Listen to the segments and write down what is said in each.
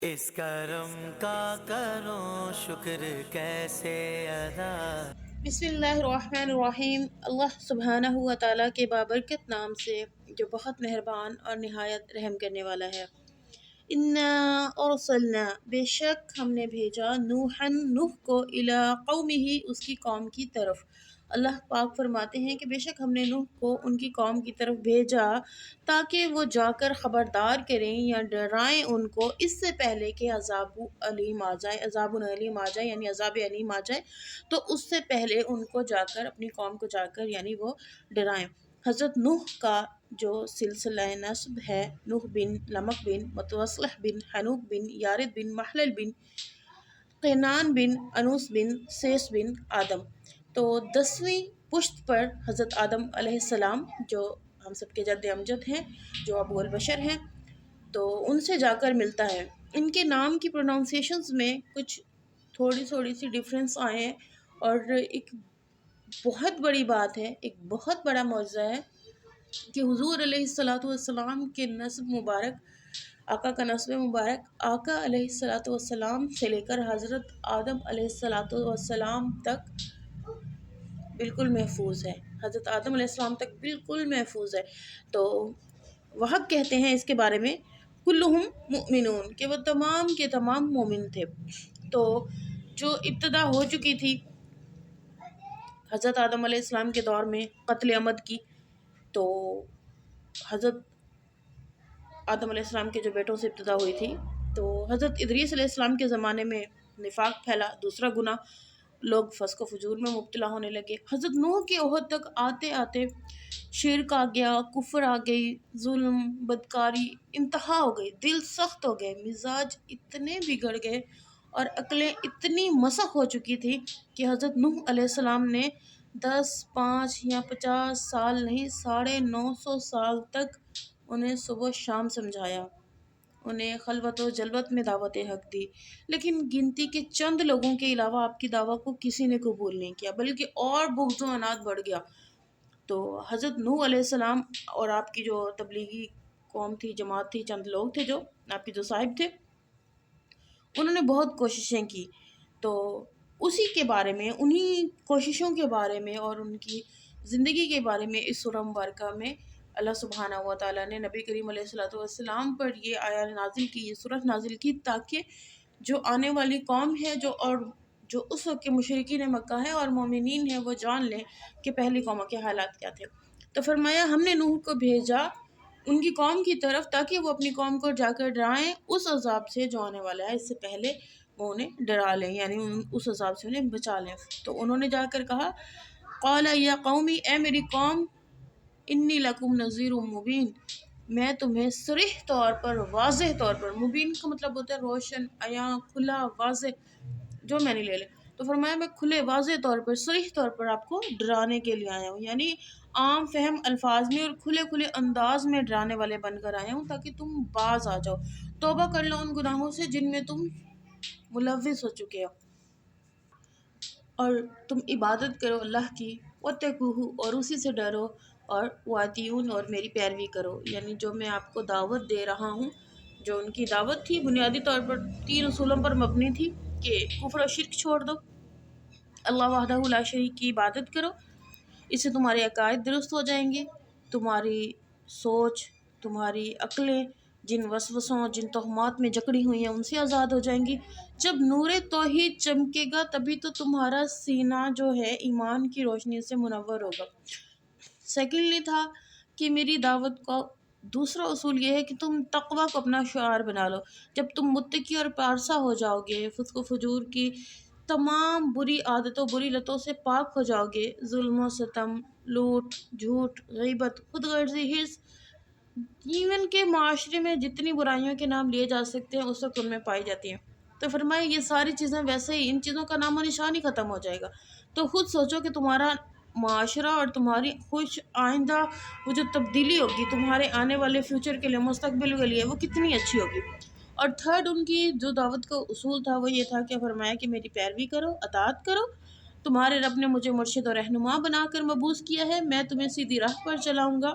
اس کرم کا کروں شکر کیسے ادا۔ بسم اللہ الرحمن الرحیم۔ اللہ سبحانہ و تعالیٰ کے بابرکت نام سے جو بہت مہربان اور نہایت رحم کرنے والا ہے۔ انا ارسلنا، بے شک ہم نے بھیجا، نوح کو، الی قومہ، اس کی قوم کی طرف۔ اللہ پاک فرماتے ہیں کہ بے شک ہم نے نوح کو ان کی قوم کی طرف بھیجا تاکہ وہ جا کر خبردار کریں یا ڈرائیں ان کو، اس سے پہلے کہ عذاب علیم آ جائے، یعنی عذاب علیم آ جائے، تو اس سے پہلے ان کو جا کر، اپنی قوم کو جا کر یعنی وہ ڈرائیں۔ حضرت نوح کا جو سلسلہ نسب ہے، نوح بن لمک بن متوصلح بن حنوک بن یارد بن محلل بن قینان بن انوس بن سیس بن آدم، تو 10ویں پشت پر حضرت آدم علیہ السلام، جو ہم سب کے جد امجد ہیں، جو ابو البشر ہیں، تو ان سے جا کر ملتا ہے۔ ان کے نام کی پروننسیشنز میں کچھ تھوڑی سی ڈفرینس آئے ہیں، اور ایک بہت بڑی بات ہے، ایک بہت بڑا معجزہ ہے کہ حضور علیہ السلام کے نسب مبارک، آقا کا نسب مبارک، آقا علیہ السلام سے لے کر حضرت آدم علیہ السلام تک بالکل محفوظ ہے، حضرت آدم علیہ السلام تک بالکل محفوظ ہے۔ تو وہب کہتے ہیں اس کے بارے میں، کلہم مؤمنون، کہ وہ تمام کے تمام مومن تھے۔ تو جو ابتدا ہو چکی تھی حضرت آدم علیہ السلام کے دور میں قتل عمد کی، تو حضرت آدم علیہ السلام کے جو بیٹوں سے ابتدا ہوئی تھی، تو حضرت ادریس علیہ السلام کے زمانے میں نفاق پھیلا، دوسرا گناہ، لوگ فسق و فجور میں مبتلا ہونے لگے۔ حضرت نوح کے عہد تک آتے آتے شرک آ گیا، کفر آ گئی، ظلم، بدکاری انتہا ہو گئی، دل سخت ہو گئے، مزاج اتنے بگڑ گئے اور عقلیں اتنی مسخ ہو چکی تھی کہ حضرت نوح علیہ السلام نے 10، 5 یا 50 سال نہیں، 950 سال تک انہیں صبح شام سمجھایا، انہیں خلوت و جلوت میں دعوت حق دی، لیکن گنتی کے چند لوگوں کے علاوہ آپ کی دعوت کو کسی نے قبول نہیں کیا، بلکہ اور بغض و عناد بڑھ گیا۔ تو حضرت نوح علیہ السلام اور آپ کی جو تبلیغی قوم تھی، جماعت تھی، چند لوگ تھے جو آپ کے جو صاحب تھے، انہوں نے بہت کوششیں کی۔ تو اسی کے بارے میں، انہی کوششوں کے بارے میں اور ان کی زندگی کے بارے میں اس سورہ مبارکہ میں اللہ سبحانہ و تعالیٰ نے نبی کریم علیہ السلام پر یہ آیات نازل کی، یہ سورہ نازل کی، تاکہ جو آنے والی قوم ہے، جو اس وقت کے مشرکین مکہ ہے اور مومنین ہیں، وہ جان لیں کہ پہلی قوموں کے حالات کیا تھے۔ تو فرمایا ہم نے نوح کو بھیجا ان کی قوم کی طرف تاکہ وہ اپنی قوم کو جا کر ڈرائیں اس عذاب سے جو آنے والا ہے، اس سے پہلے وہ انہیں ڈرا لیں، یعنی اس عذاب سے انہیں بچا لیں۔ تو انہوں نے جا کر کہا، قال یا قومی، اے میری قوم، انی لکم نذیر مبین، میں تمہیں صریح طور پر، واضح طور پر، مبین کا مطلب ہوتا ہے روشن، عیاں، کھلا، واضح، جو میں نے لے لے، تو فرمایا میں کھلے واضح طور پر، صریح طور پر آپ کو ڈرانے کے لیے آیا ہوں، یعنی عام فہم الفاظ میں اور کھلے انداز میں ڈرانے والے بن کر آیا ہوں، تاکہ تم باز آ جاؤ، توبہ کر لو ان گناہوں سے جن میں تم ملوث ہو چکے ہو، اور تم عبادت کرو اللہ کی، واتقوہ، اور اسی سے ڈرو، اور واتیون، اور میری پیروی کرو، یعنی جو میں آپ کو دعوت دے رہا ہوں، جو ان کی دعوت تھی بنیادی طور پر 3 اصولوں پر مبنی تھی کہ کفر و شرک چھوڑ دو، اللہ وحدہ لا شریک کی عبادت کرو، اس سے تمہارے عقائد درست ہو جائیں گے، تمہاری سوچ، تمہاری عقلیں جن وسوسوں، جن تہمات میں جکڑی ہوئی ہیں ان سے آزاد ہو جائیں گی۔ جب نور توحید چمکے گا تبھی تو تمہارا سینہ جو ہے ایمان کی روشنی سے منور ہوگا۔ سیکنڈلی تھا کہ میری دعوت کا دوسرا اصول یہ ہے کہ تم تقوی کو اپنا شعار بنا لو۔ جب تم متقی اور پارسا ہو جاؤ گے، فسق و فجور کی تمام بری عادتوں، بری لتوں سے پاک ہو جاؤ گے، ظلم و ستم، لوٹ، جھوٹ، غیبت، خود غرضی، حرص، ایون کہ معاشرے میں جتنی برائیوں کے نام لیے جا سکتے ہیں اس وقت ان میں پائی جاتی ہیں، تو فرمایا یہ ساری چیزیں ویسے ہی، ان چیزوں کا نام و نشان ہی ختم ہو جائے گا۔ تو خود سوچو کہ تمہارا معاشرہ اور تمہاری خوش آئندہ وہ جو تبدیلی ہوگی تمہارے آنے والے فیوچر کے لیے، مستقبل کے لیے، وہ کتنی اچھی ہوگی۔ اور تھرڈ ان کی جو دعوت کا اصول تھا وہ یہ تھا کہ فرمایا کہ میری پیروی کرو، اطاعت کرو، تمہارے رب نے مجھے مرشد اور رہنما بنا کر مبعوث کیا ہے، میں تمہیں سیدھی راہ پر چلاؤں گا،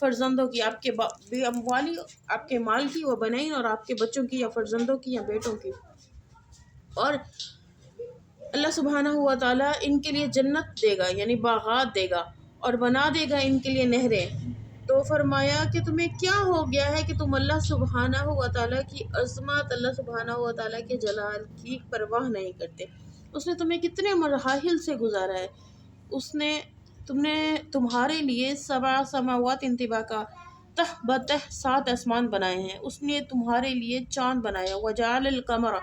فرزندوں کی، بے اموالی، آپ کے مال کی، و بنین، اور آپ کے بچوں کی یا فرزندوں کی یا بیٹوں کی. اور اللہ سبحانہ ہوا تعالیٰ ان کے لیے جنت دے گا، یعنی باغات دے گا، اور بنا دے گا ان کے لیے نہریں. تو فرمایا کہ تمہیں کیا ہو گیا ہے کہ تم اللہ سبحانہ ہوا تعالیٰ کی عظمت، اللہ سبحانہ ہوا تعالیٰ کے جلال کی پرواہ نہیں کرتے. اس نے تمہیں کتنے مراحل سے گزارا ہے. تم نے تمہارے لیے 7 سماوات انطباقا، تہ بتہ 7 آسمان بنائے ہیں. اس نے تمہارے لیے چاند بنایا، وجعل القمر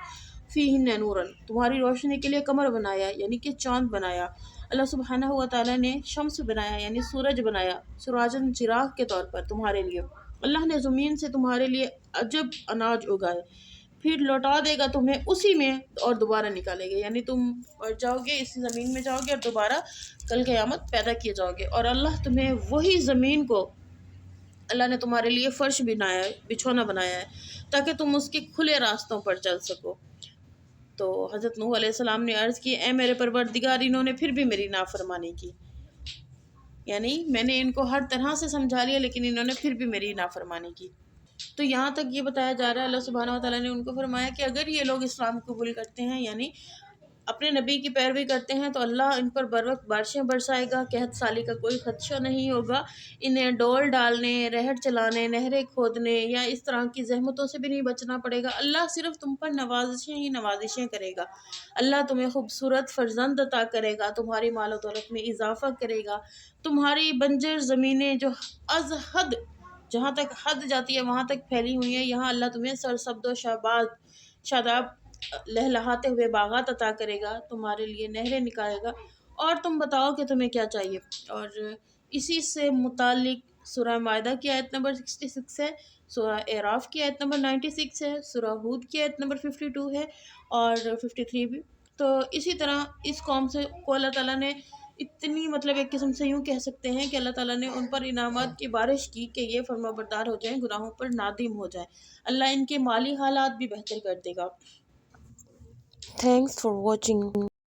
فیہن نورا، تمہاری روشنی کے لیے قمر بنایا یعنی کہ چاند بنایا. اللہ سبحانہ ہوا تعالیٰ نے شمس بنایا یعنی سورج بنایا، سراجن چراغ کے طور پر تمہارے لیے. اللہ نے زمین سے تمہارے لیے عجب اناج اگائے، پھر لوٹا دے گا تمہیں اسی میں اور دوبارہ نکالے گا، یعنی تم مر جاؤ گے، اسی زمین میں جاؤ گے اور دوبارہ کل قیامت پیدا کیے جاؤ گے. اور اللہ تمہیں وہی زمین کو، اللہ نے تمہارے لیے فرش بنایا ہے، بچھونا بنایا ہے تاکہ تم اس کے کھلے راستوں پر چل سکو. تو حضرت نوح علیہ السلام نے عرض کی، اے میرے پروردگار، انہوں نے پھر بھی میری نافرمانی کی، یعنی میں نے ان کو ہر طرح سے سمجھا لیا لیکن انہوں نے پھر بھی میری نافرمانی کی. تو یہاں تک یہ بتایا جا رہا ہے، اللہ سبحانہ و تعالیٰ نے ان کو فرمایا کہ اگر یہ لوگ اسلام قبول کرتے ہیں، یعنی اپنے نبی کی پیروی کرتے ہیں، تو اللہ ان پر بر وقت بارشیں برسائے گا، قحط سالی کا کوئی خدشہ نہیں ہوگا، انہیں ڈول ڈالنے، رہڑ چلانے، نہریں کھودنے یا اس طرح کی زحمتوں سے بھی نہیں بچنا پڑے گا. اللہ صرف تم پر نوازشیں ہی نوازشیں کرے گا. اللہ تمہیں خوبصورت فرزند عطا کرے گا، تمہاری مال و دولت میں اضافہ کرے گا، تمہاری بنجر زمینیں جو از حد، جہاں تک حد جاتی ہے وہاں تک پھیلی ہوئی ہیں، یہاں اللہ تمہیں سرسبز و شاداب لہلہاتے ہوئے باغات عطا کرے گا، تمہارے لیے نہریں نکالے گا. اور تم بتاؤ کہ تمہیں کیا چاہیے. اور اسی سے متعلق سورہ مائدہ کی آیت نمبر 66 ہے، سورہ اعراف کی آیت نمبر 96 ہے، سورہ ہود کی آیت نمبر 52 ہے اور 53 بھی. تو اسی طرح اس قوم سے کو اللہ تعالیٰ نے اتنی، مطلب ایک قسم سے یوں کہہ سکتے ہیں کہ اللہ تعالیٰ نے ان پر انعامات کی بارش کی کہ یہ فرما بردار ہو جائیں، گناہوں پر نادم ہو جائیں. اللہ ان کے مالی حالات بھی بہتر کر دے گا. Thanks for watching.